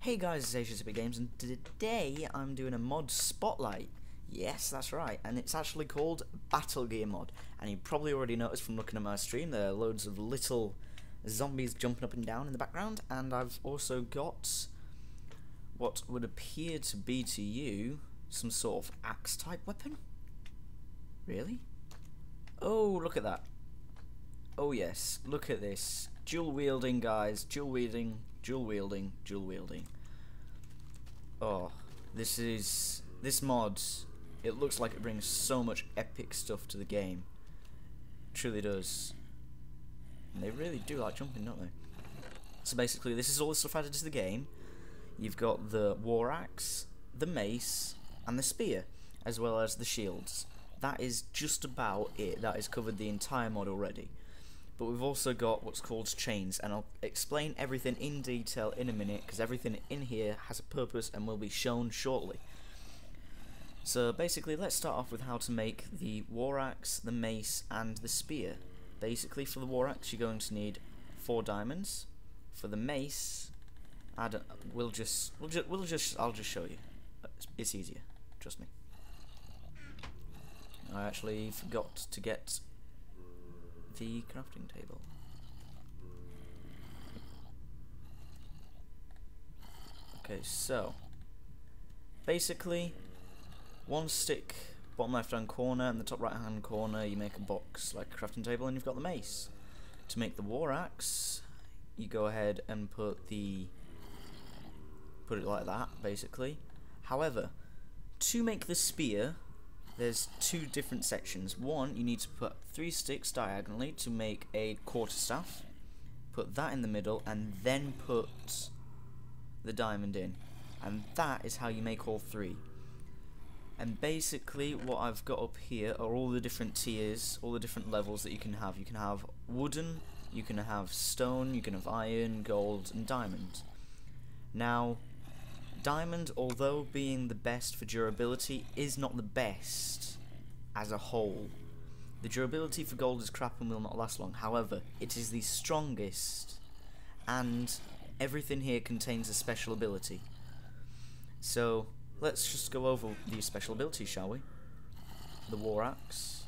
Hey guys, it's AJsEpicGames, and today I'm doing a mod spotlight. Yes, that's right, and it's actually called Battlegear mod. And you probably already noticed from looking at my stream, there are loads of little zombies jumping up and down in the background, and I've also got what would appear to be to you some sort of axe type weapon. Really? Oh, look at that. Oh yes, look at this. Dual wielding, guys. Dual wielding, dual wielding, dual wielding. Oh, this mod, it looks like it brings so much epic stuff to the game. It truly does. And they really do like jumping, don't they? So basically, this is all the stuff added to the game. You've got the war axe, the mace, and the spear, as well as the shields. That is just about it. That has covered the entire mod already. But we've also got what's called chains, and I'll explain everything in detail in a minute, because everything in here has a purpose and will be shown shortly. So basically, let's start off with how to make the war axe, the mace, and the spear. Basically, for the war axe, you're going to need 4 diamonds. For the mace, I'll just show you. It's easier, trust me. I actually forgot to get the crafting table. Okay, so basically 1 stick bottom left hand corner, and the top right hand corner you make a box like a crafting table, and you've got the mace. To make the war axe, you go ahead and put it like that, basically. However, to make the spear, there's 2 different sections. One, you need to put 3 sticks diagonally to make a quarterstaff. Put that in the middle, and then put the diamond in. And that is how you make all 3. And basically, what I've got up here are all the different tiers, all the different levels that you can have. You can have wooden, you can have stone, you can have iron, gold, and diamond. Now, diamond, although being the best for durability, is not the best as a whole. The durability for gold is crap and will not last long. However, it is the strongest, and everything here contains a special ability. So let's just go over the special abilities, shall we? The war axe.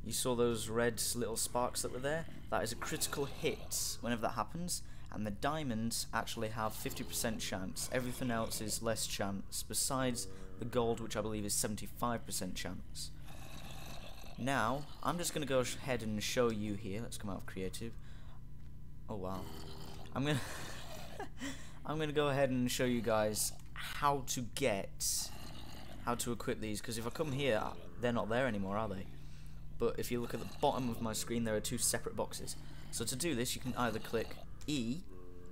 You saw those red little sparks that were there? That is a critical hit whenever that happens. And the diamonds actually have 50% chance. Everything else is less chance, besides the gold, which I believe is 75% chance. Now, I'm just going to go ahead and show you here. Let's come out of creative. Oh wow. I'm going to go ahead and show you guys how to equip these, because if I come here, they're not there anymore, are they? But if you look at the bottom of my screen, there are 2 separate boxes. So to do this, you can either click E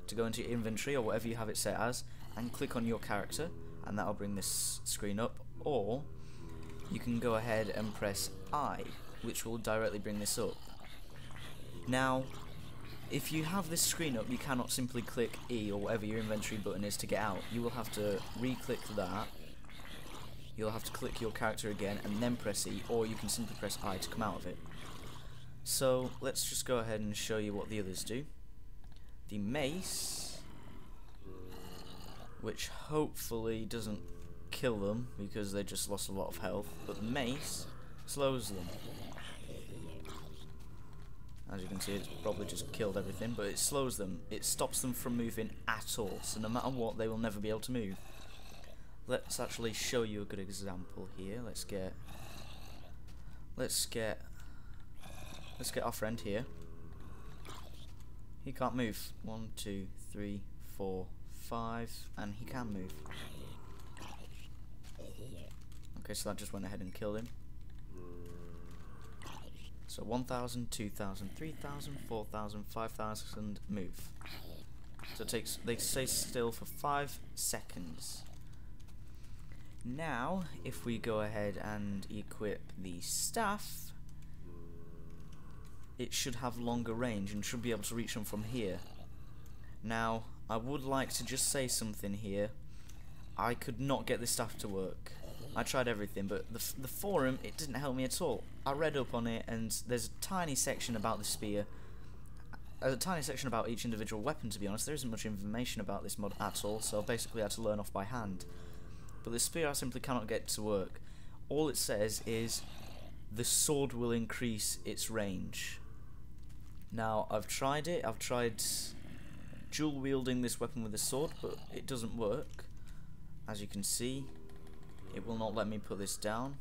to go into your inventory or whatever you have it set as, and click on your character, and that'll bring this screen up, or you can go ahead and press I, which will directly bring this up. Now, if you have this screen up, you cannot simply click E or whatever your inventory button is to get out. You will have to re-click that, you'll have to click your character again and then press E, or you can simply press I to come out of it. So let's just go ahead and show you what the others do. The mace, which hopefully doesn't kill them because they just lost a lot of health, but the mace slows them. As you can see, it's probably just killed everything, but it slows them. It stops them from moving at all, so no matter what, they will never be able to move. Let's actually show you a good example here. Let's get our friend here. He can't move. 1, 2, 3, 4, 5, and he can move. Okay, so that just went ahead and killed him. So 1,000, 2,000, 3,000, 4,000, 5,000, move. So they stay still for 5 seconds. Now, if we go ahead and equip the staff, it should have longer range and should be able to reach them from here. Now, I would like to just say something here. I could not get this staff to work. I tried everything, but the forum, it didn't help me at all. I read up on it, and there's a tiny section about the spear, a tiny section about each individual weapon, to be honest. There isn't much information about this mod at all, so basically I had to learn off by hand. But the spear I simply cannot get to work. All it says is the sword will increase its range. Now, I've tried it. I've tried dual wielding this weapon with a sword, but it doesn't work. As you can see, it will not let me put this down.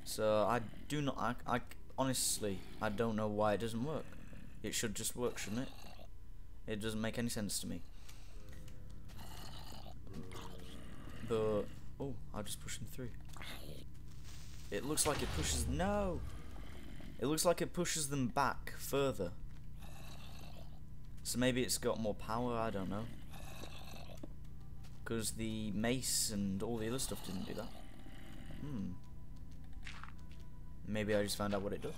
So I do not. I honestly, I don't know why it doesn't work. It should just work, shouldn't it? It doesn't make any sense to me. But oh, I'll just push him through. It looks like it pushes. No. It looks like it pushes them back further. So maybe it's got more power, I don't know. Because the mace and all the other stuff didn't do that. Maybe I just found out what it does.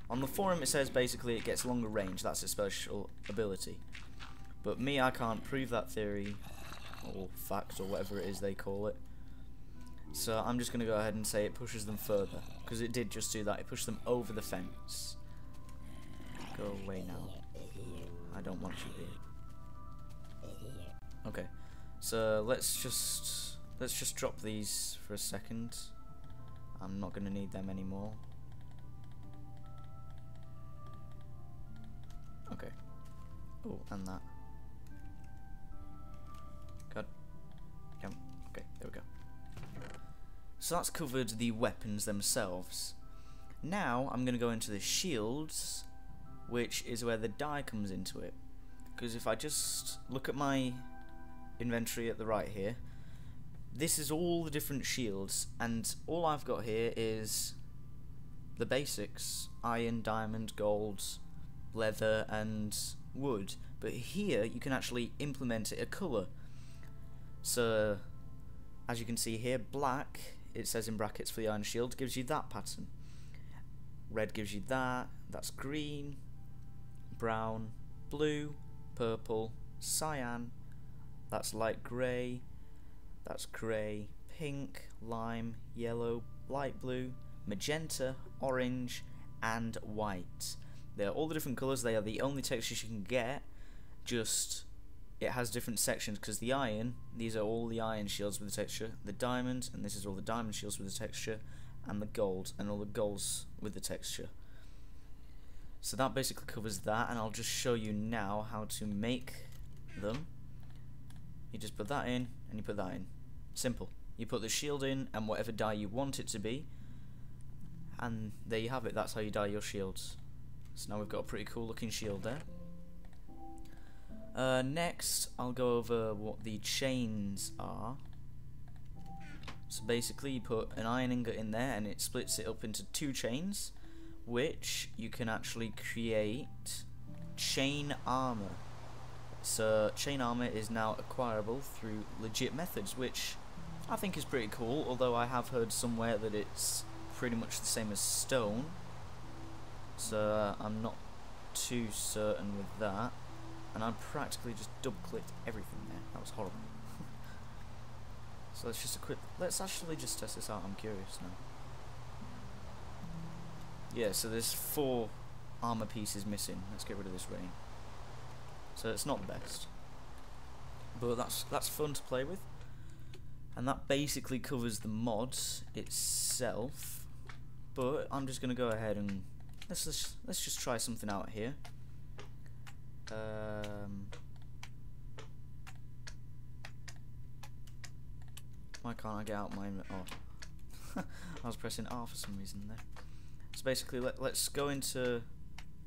On the forum it says basically it gets longer range, that's a special ability. But me, I can't prove that theory, or fact, or whatever it is they call it. So I'm just going to go ahead and say it pushes them further, because it did just do that. It pushed them over the fence. Go away now. I don't want you here. Okay, so let's just drop these for a second. I'm not going to need them anymore. Okay. Oh, and that. God. Yeah. Okay, there we go. So that's covered the weapons themselves. Now I'm going to go into the shields, which is where the dye comes into it. Because if I just look at my inventory at the right here, this is all the different shields, and all I've got here is the basics: iron, diamond, gold, leather and wood. But here you can actually implement it a colour. So as you can see here, black, it says in brackets for the iron shield, gives you that pattern. Red gives you that, that's green, brown, blue, purple, cyan, that's light grey, that's grey, pink, lime, yellow, light blue, magenta, orange and white. They're all the different colours, they are the only textures you can get, just it has different sections, because the iron, these are all the iron shields with the texture, the diamond, and this is all the diamond shields with the texture, and the gold, and all the golds with the texture. So that basically covers that, and I'll just show you now how to make them. You just put that in, and you put that in. Simple. You put the shield in, and whatever dye you want it to be, and there you have it, that's how you dye your shields. So now we've got a pretty cool looking shield there. Next, I'll go over what the chains are. So basically you put an iron ingot in there and it splits it up into 2 chains, which you can actually create chain armor. So chain armor is now acquirable through legit methods, which I think is pretty cool, although I have heard somewhere that it's pretty much the same as stone. So I'm not too certain with that. And I practically just double-clicked everything there. That was horrible. So let's actually just test this out. I'm curious now. Yeah, so there's 4 armor pieces missing. Let's get rid of this rain. So it's not the best, but that's fun to play with. And that basically covers the mod itself. But I'm just gonna go ahead and let's just try something out here. Why can't I get out my... oh. I was pressing R for some reason there. So basically let's go into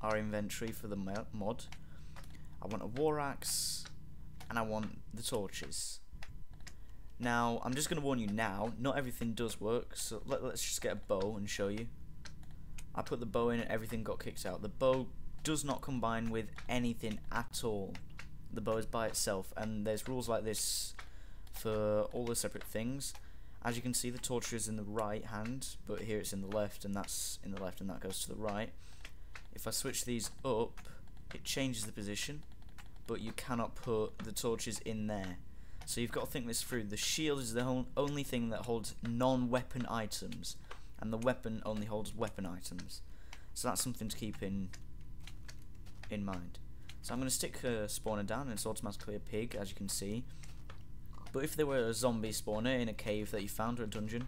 our inventory for the mod. I want a war axe and I want the torches. Now I'm just going to warn you now, not everything does work, so let's just get a bow and show you. I put the bow in and everything got kicked out. The bow does not combine with anything at all. The bow is by itself, and there's rules like this for all the separate things. As you can see, the torch is in the right hand, but here it's in the left, and that's in the left, and that goes to the right. If I switch these up, it changes the position, but you cannot put the torches in there. So you've got to think this through. The shield is the only thing that holds non-weapon items, and the weapon only holds weapon items. So that's something to keep in in mind. So I'm going to stick a spawner down, and it's automatically a pig, as you can see. But if there were a zombie spawner in a cave that you found or a dungeon,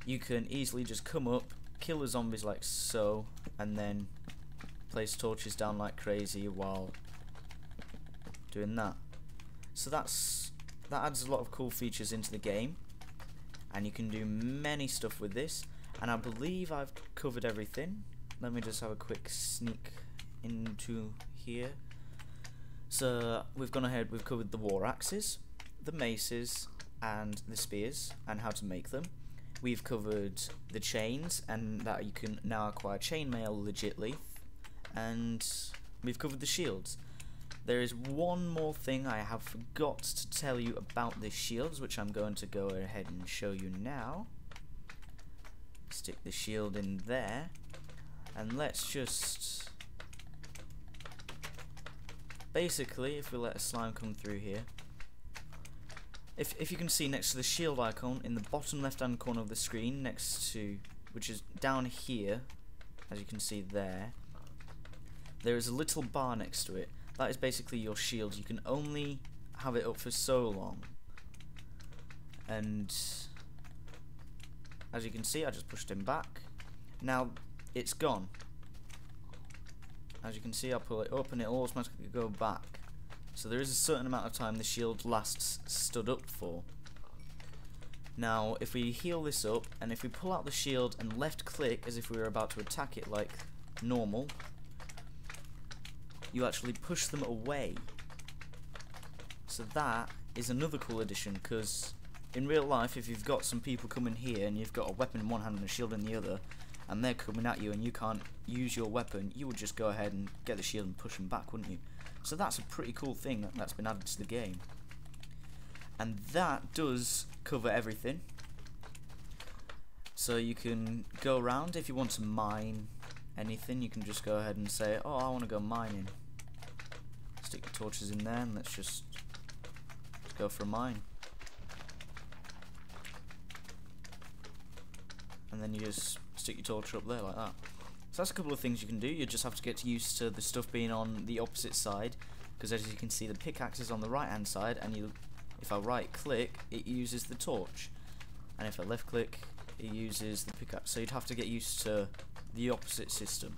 you can easily just come up, kill the zombies like so, and then place torches down like crazy while doing that. So that adds a lot of cool features into the game, and you can do many stuff with this. And I believe I've covered everything. Let me just have a quick sneak into here. So we've gone ahead, we've covered the war axes, the maces, and the spears, and how to make them. We've covered the chains, and that you can now acquire chainmail legitly, and we've covered the shields. There is one more thing I have forgot to tell you about the shields, which I'm going to go ahead and show you now. Stick the shield in there, and let's just basically, if we let a slime come through here, if you can see next to the shield icon in the bottom left hand corner of the screen, next to, which is down here, as you can see there is a little bar next to it. That is basically your shield. You can only have it up for so long, and as you can see, I just pushed him back. Now it's gone. As you can see, I pull it up and it'll automatically go back. So there is a certain amount of time the shield lasts stood up for. Now if we heal this up, and if we pull out the shield and left click as if we were about to attack it like normal, you actually push them away. So that is another cool addition, because in real life, if you've got some people coming here and you've got a weapon in one hand and a shield in the other, and they're coming at you and you can't use your weapon, you would just go ahead and get the shield and push them back, wouldn't you? So that's a pretty cool thing that's been added to the game. And that does cover everything. So you can go around, if you want to mine anything, you can just go ahead and say, oh, I want to go mining. Stick the torches in there, and let's go for a mine. And then you just stick your torch up there like that. So that's a couple of things you can do. You just have to get used to the stuff being on the opposite side, because as you can see, the pickaxe is on the right hand side, and if I right click, it uses the torch, and if I left click, it uses the pickaxe. So you'd have to get used to the opposite system.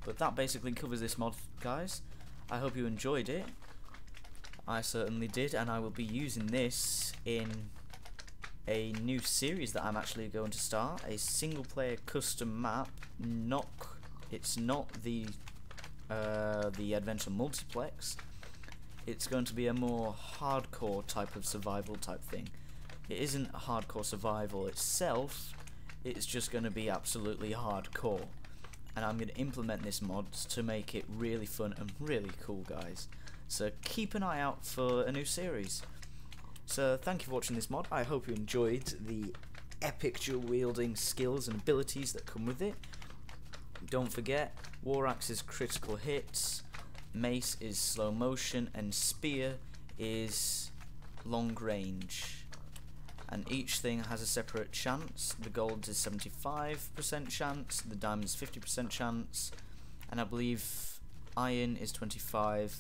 But that basically covers this mod, guys. I hope you enjoyed it. I certainly did, and I will be using this in a new series that I'm actually going to start, a single player custom map. It's not the adventure multiplex. It's going to be a more hardcore type of survival type thing. It isn't a hardcore survival itself, it's just going to be absolutely hardcore, and I'm going to implement this mod to make it really fun and really cool, guys. So keep an eye out for a new series. So thank you for watching this mod. I hope you enjoyed the epic dual wielding skills and abilities that come with it. Don't forget, war axe is critical hits, mace is slow motion, and spear is long range. And each thing has a separate chance. The gold is 75% chance, the diamond is 50% chance, and I believe iron is 25%.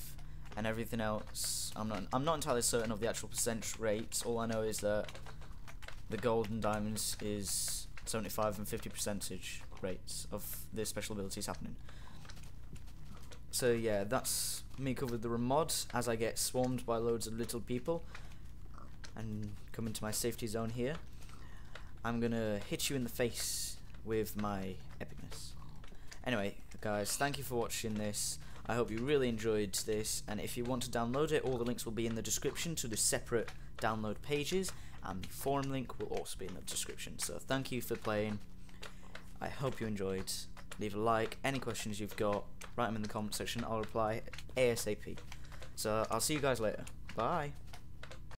And everything else, I'm not entirely certain of the actual percentage rates. All I know is that the gold and diamonds is 75 and 50% rates of the special abilities happening. So yeah, that's me covered the mod as I get swarmed by loads of little people and come into my safety zone here. I'm gonna hit you in the face with my epicness. Anyway, guys, thank you for watching this. I hope you really enjoyed this, and if you want to download it, all the links will be in the description to the separate download pages, and the forum link will also be in the description. So thank you for playing. I hope you enjoyed. Leave a like. Any questions you've got, write them in the comment section. I'll reply ASAP. So I'll see you guys later. Bye.